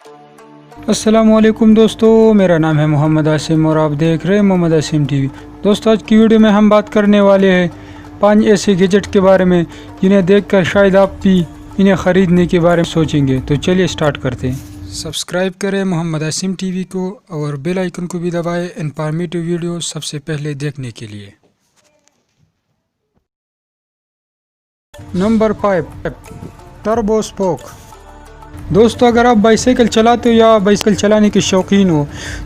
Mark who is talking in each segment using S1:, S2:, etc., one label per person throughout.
S1: السلام علیکم دوستو، میرا نام ہے محمد عاصم اور آپ دیکھ رہے ہیں محمد عاصم ٹی وی۔ دوستو آج کی ویڈیو میں ہم بات کرنے والے ہیں 5 ایسے گیجٹ کے بارے میں جنہیں دیکھ کر شاید آپ بھی انہیں خریدنے کے بارے میں سوچیں گے۔ تو چلیے سٹارٹ کرتے ہیں۔ سبسکرائب کریں محمد عاصم ٹی وی کو اور بیل آئیکن کو بھی دبائیں انفارمیٹیو ویڈیو سب سے پہلے دیکھنے کے لیے۔ Number 5 turbo spoke. دوستو اگر آپ بائیسیکل چلاتے ہو یا بائیسیکل چلانے کے شوقین ہو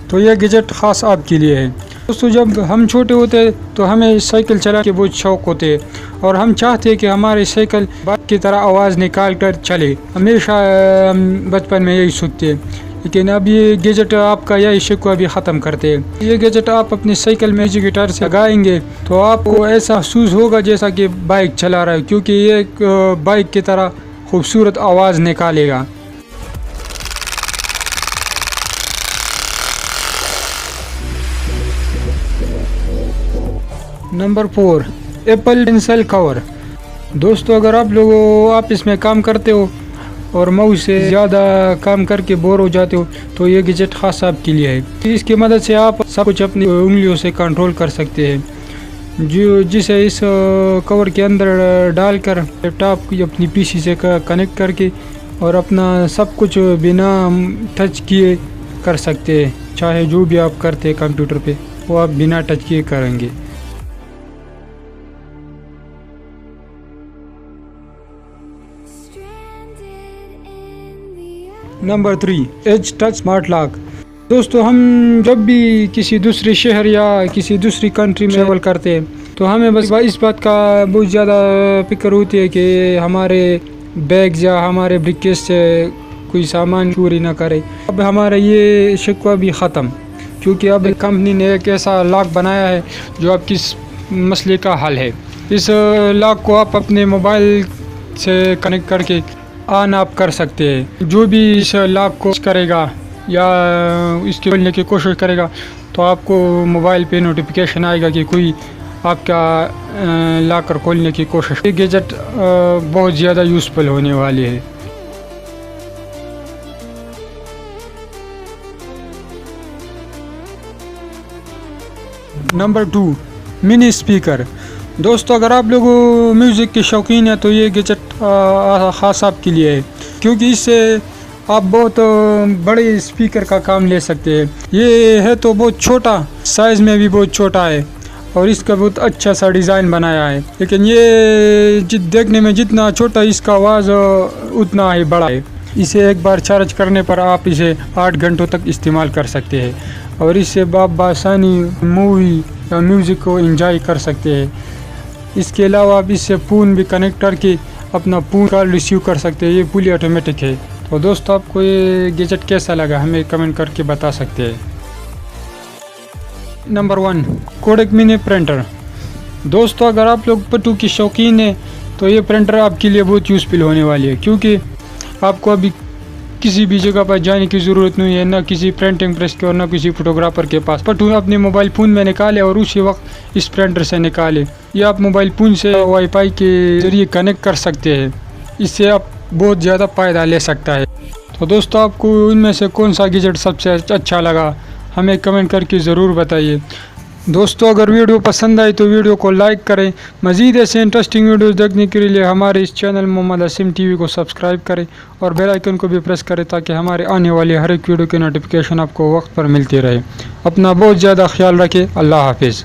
S1: تو یہ گیجٹ خاص آپ کے لیے ہے۔ دوستو جب ہم چھوٹے ہوتے تو ہمیں سائیکل چلانے کے بہت شوق ہوتے اور ہم چاہتے کہ ہماری سائیکل بائک کی طرح آواز نکال کر چلے۔ ہمیشہ بچپن میں یہی سوچتے، لیکن اب یہ گیجٹ آپ کا یہی شوق ابھی ختم کرتے۔ یہ گیجٹ آپ اپنی سائیکل میں گٹار سے لگائیں گے تو آپ کو ایسا محسوس ہوگا جیسا کہ بائک چلا رہا ہے، کیونکہ یہ ایک بائک کی طرح خوبصورت آواز نکالے گا۔ نمبر 4 ایپل پینسل کور۔ دوستو اگر آپ اس میں کام کرتے ہو اور ماؤس سے زیادہ کام کر کے بور ہو جاتے ہو تو یہ گیجٹ خاص آپ کے لیے ہے۔ اس کی مدد سے آپ سب کچھ اپنی انگلیوں سے کنٹرول کر سکتے ہیں، جسے اس کور کے اندر ڈال کر لیپ ٹاپ کی اپنی پی سی سے کنیکٹ کر کے اور اپنا سب کچھ بنا ٹچ کیے کر سکتے ہیں۔ چاہے جو بھی آپ کرتے ہیں کمپیوٹر پہ وہ آپ بنا ٹچ کیے کریں گے۔ Number 3 edge touch smart lock. دوستو ہم جب بھی کسی دوسرے شہر یا کسی دوسری کنٹری میں ٹریول کرتے ہیں تو ہمیں بس اس بات کا بہت زیادہ فکر ہوتی ہے کہ ہمارے بیگز یا ہمارے بریف کیس سے کوئی سامان چوری نہ کرے۔ اب ہمارا یہ شکوہ بھی ختم، کیونکہ اب کمپنی نے ایک ایسا لاک بنایا ہے جو آپ کی مسئلے کا حل ہے۔ اس لاک کو آپ اپنے موبائل سے کنیکٹ کر کے آن آپ کر سکتے ہیں۔ جو بھی اس لاک کو کرے گا یا اس کے کھولنے کی کوشش کرے گا تو آپ کو موبائل پہ نوٹیفیکیشن آئے گا کہ کوئی آپ کا لاکر کھولنے کی کوشش۔ یہ گیجٹ بہت زیادہ یوزفل ہونے والی ہے۔ نمبر 2 منی اسپیکر۔ دوستو اگر آپ لوگ میوزک کے شوقین ہیں تو یہ گیجٹ خاص آپ کے لیے ہے، کیونکہ اس سے آپ بہت بڑے اسپیکر کا کام لے سکتے ہیں۔ یہ ہے تو بہت چھوٹا، سائز میں بھی بہت چھوٹا ہے اور اس کا بہت اچھا سا ڈیزائن بنایا ہے، لیکن یہ دیکھنے میں جتنا چھوٹا اس کا آواز اتنا ہی بڑا ہے۔ اسے ایک بار چارج کرنے پر آپ اسے 8 گھنٹوں تک استعمال کر سکتے ہیں اور اس سے آپ بآسانی مووی یا میوزک کو انجوائے کر سکتے ہیں۔ اس کے علاوہ آپ اس سے فون بھی کنیکٹ کر کے اپنا فون کال ریسیو کر سکتے ہیں۔ یہ فلی آٹومیٹک ہے۔ تو دوستو آپ کو یہ گیجٹ کیسا لگا ہمیں کمنٹ کر کے بتا سکتے ہیں۔ نمبر 1 کوڈک منی پرنٹر۔ دوستو اگر آپ لوگ فوٹو کی شوقین ہیں تو یہ پرنٹر آپ کے لیے بہت یوزفل ہونے والی ہے، کیونکہ آپ کو ابھی کسی بھی جگہ پر جانے کی ضرورت نہیں ہے، نہ کسی پرنٹنگ پریس کے اور نہ کسی فوٹوگرافر کے پاس۔ فوٹو اپنے موبائل فون میں نکالے اور اسی وقت اس پرنٹر سے نکالے، یا آپ موبائل فون سے وائی فائی کے ذریعے کنیکٹ کر سکتے ہیں۔ اس سے آپ بہت زیادہ فائدہ لے سکتا ہے۔ تو دوستو آپ کو ان میں سے کون سا گیجٹ سب سے اچھا لگا ہمیں کمنٹ کر کے ضرور بتائیے۔ دوستو اگر ویڈیو پسند آئی تو ویڈیو کو لائک کریں۔ مزید ایسے انٹرسٹنگ ویڈیوز دیکھنے کے لیے ہمارے اس channel Muhammad Asim T V کو سبسکرائب کریں اور بیل آئیکن کو بھی پریس کریں تاکہ ہمارے آنے والے ہر ایک ویڈیو کی نوٹیفیکیشن آپ کو وقت پر ملتی رہے۔ اپنا بہت زیادہ خیال رکھیں۔ اللہ حافظ۔